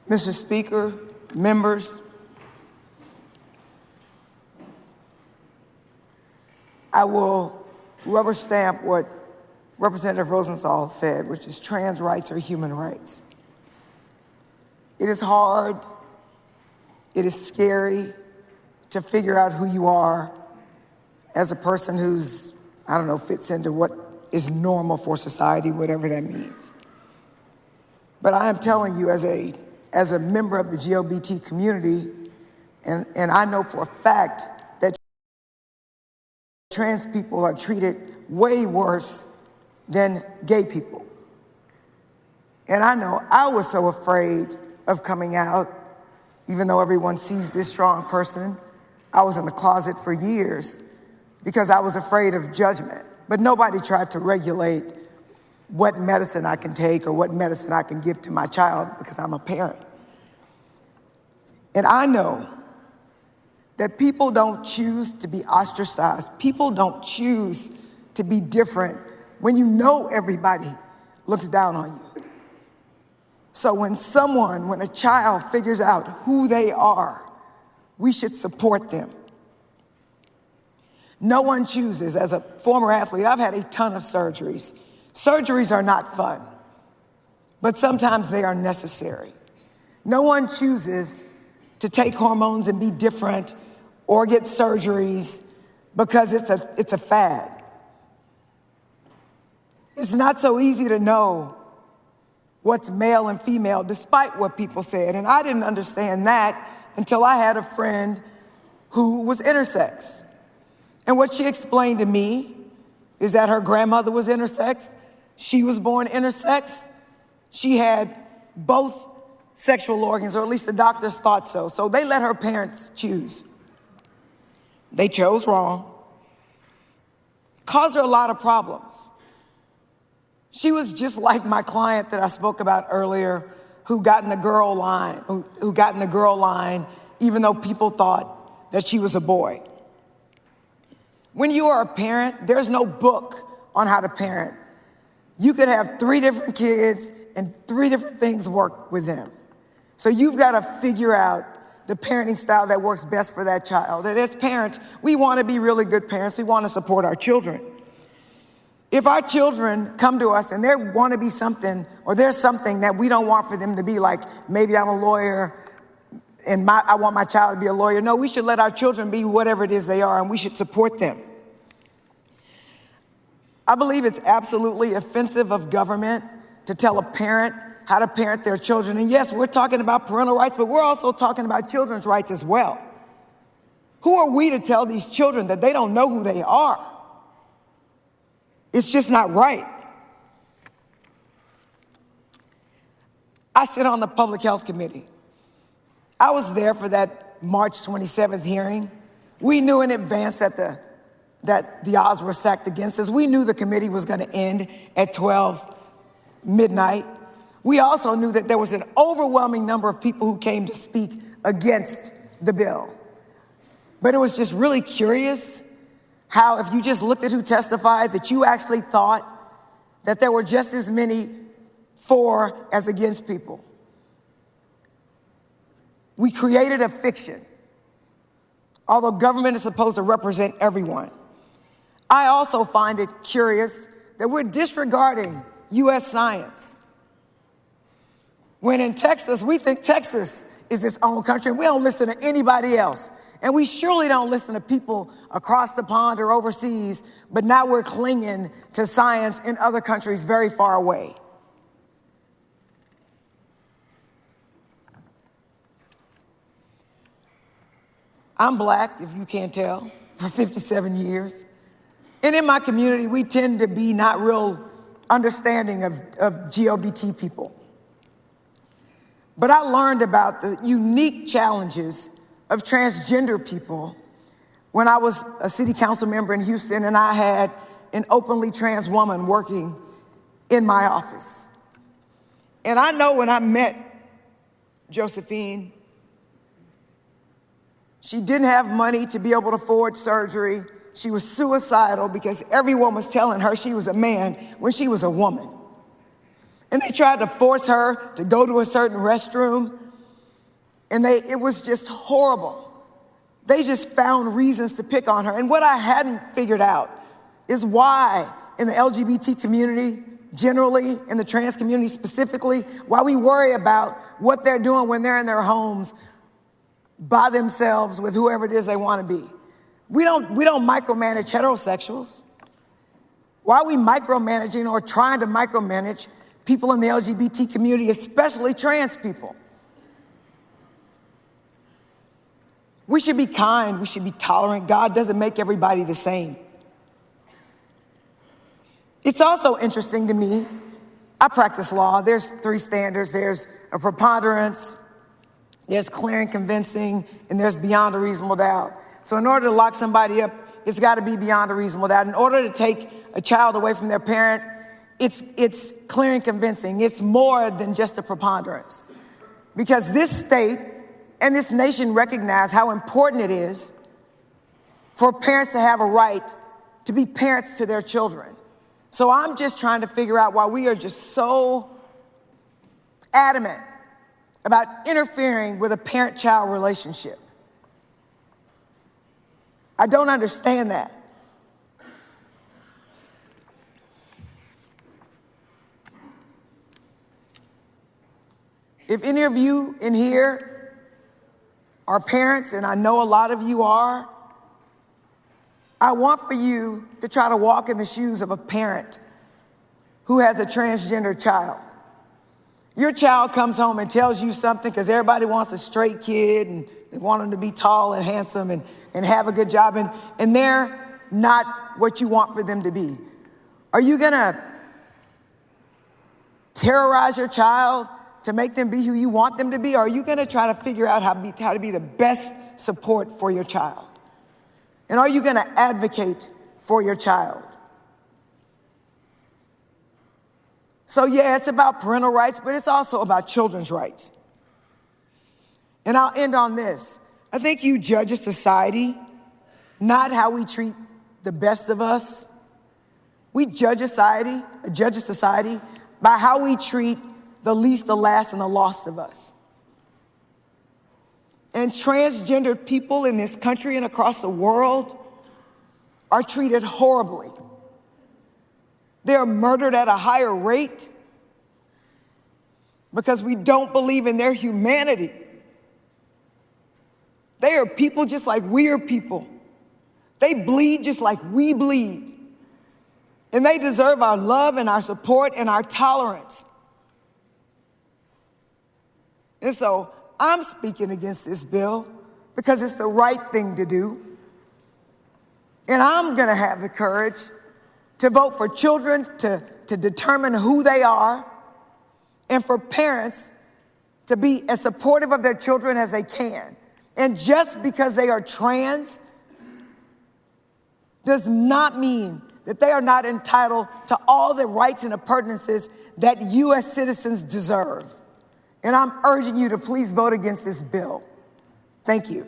Mr. Speaker, members, I will rubber stamp what Representative Rosenthal said, which is trans rights are human rights. It is hard, it is scary to figure out who you are as a person who's, I don't know, fits into what is normal for society, whatever that means. But I am telling you, as a member of the GLBT community, and I know for a fact that trans people are treated way worse than gay people. And I know I was so afraid of coming out, even though everyone sees this strong person. I was in the closet for years because I was afraid of judgment. But nobody tried to regulate what medicine I can take or what medicine I can give to my child because I'm a parent. And I know that people don't choose to be ostracized. People don't choose to be different when you know everybody looks down on you. So when a child figures out who they are, we should support them. No one chooses. As a former athlete, I've had a ton of surgeries. Surgeries are not fun, but sometimes they are necessary. No one chooses to take hormones and be different or get surgeries because it's a fad. It's not so easy to know what's male and female, despite what people said. And I didn't understand that until I had a friend who was intersex. And what she explained to me is that her grandmother was intersex. She was born intersex. She had both sexual organs, or at least the doctors thought so. So they let her parents choose. They chose wrong. Caused her a lot of problems. She was just like my client that I spoke about earlier, who got in the girl line, even though people thought that she was a boy. When you are a parent, there's no book on how to parent. You could have 3 different kids and 3 different things work with them. So you've got to figure out the parenting style that works best for that child. And as parents, we want to be really good parents. We want to support our children. If our children come to us and they want to be something, or there's something that we don't want for them to be, like maybe I'm a lawyer and I want my child to be a lawyer. No, we should let our children be whatever it is they are, and we should support them. I believe it's absolutely offensive of government to tell a parent how to parent their children. And yes, we're talking about parental rights, but we're also talking about children's rights as well. Who are we to tell these children that they don't know who they are? It's just not right. I sit on the Public Health Committee. I was there for that March 27th hearing. We knew in advance that the odds were stacked against us. We knew the committee was going to end at 12 midnight. We also knew that there was an overwhelming number of people who came to speak against the bill. But it was just really curious how, if you just looked at who testified, that you actually thought that there were just as many for as against people. We created a fiction, although government is supposed to represent everyone. I also find it curious that we're disregarding U.S. science. When in Texas, we think Texas is its own country, and we don't listen to anybody else. And we surely don't listen to people across the pond or overseas, but now we're clinging to science in other countries very far away. I'm Black, if you can't tell, for 57 years. And in my community, we tend to be not real understanding of GLBT people. But I learned about the unique challenges of transgender people when I was a city council member in Houston, and I had an openly trans woman working in my office. And I know when I met Josephine, she didn't have money to be able to afford surgery. She was suicidal because everyone was telling her she was a man when she was a woman. And they tried to force her to go to a certain restroom. And it was just horrible. They just found reasons to pick on her. And what I hadn't figured out is why in the LGBT community, generally, in the trans community specifically, why we worry about what they're doing when they're in their homes by themselves with whoever it is they want to be. We don't micromanage heterosexuals. Why are we micromanaging or trying to micromanage people in the LGBT community, especially trans people? We should be kind, we should be tolerant. God doesn't make everybody the same. It's also interesting to me, I practice law. There's 3 standards. There's a preponderance, there's clear and convincing, and there's beyond a reasonable doubt. So in order to lock somebody up, it's got to be beyond a reasonable doubt. In order to take a child away from their parent, it's clear and convincing. It's more than just a preponderance. Because this state and this nation recognize how important it is for parents to have a right to be parents to their children. So I'm just trying to figure out why we are just so adamant about interfering with a parent-child relationship. I don't understand that. If any of you in here are parents, and I know a lot of you are, I want for you to try to walk in the shoes of a parent who has a transgender child. Your child comes home and tells you something because everybody wants a straight kid and they want him to be tall and handsome and have a good job, and they're not what you want for them to be. Are you gonna terrorize your child to make them be who you want them to be? Or are you gonna try to figure out how to be the best support for your child? And are you gonna advocate for your child? So yeah, it's about parental rights, but it's also about children's rights. And I'll end on this. I think you judge a society not how we treat the best of us. We judge a society by how we treat the least, the last, and the lost of us. And transgendered people in this country and across the world are treated horribly. They're murdered at a higher rate because we don't believe in their humanity. They are people just like we are people. They bleed just like we bleed. And they deserve our love and our support and our tolerance. And so I'm speaking against this bill because it's the right thing to do. And I'm going to have the courage to vote for children to determine who they are, and for parents to be as supportive of their children as they can. And just because they are trans does not mean that they are not entitled to all the rights and appurtenances that U.S. citizens deserve. And I'm urging you to please vote against this bill. Thank you.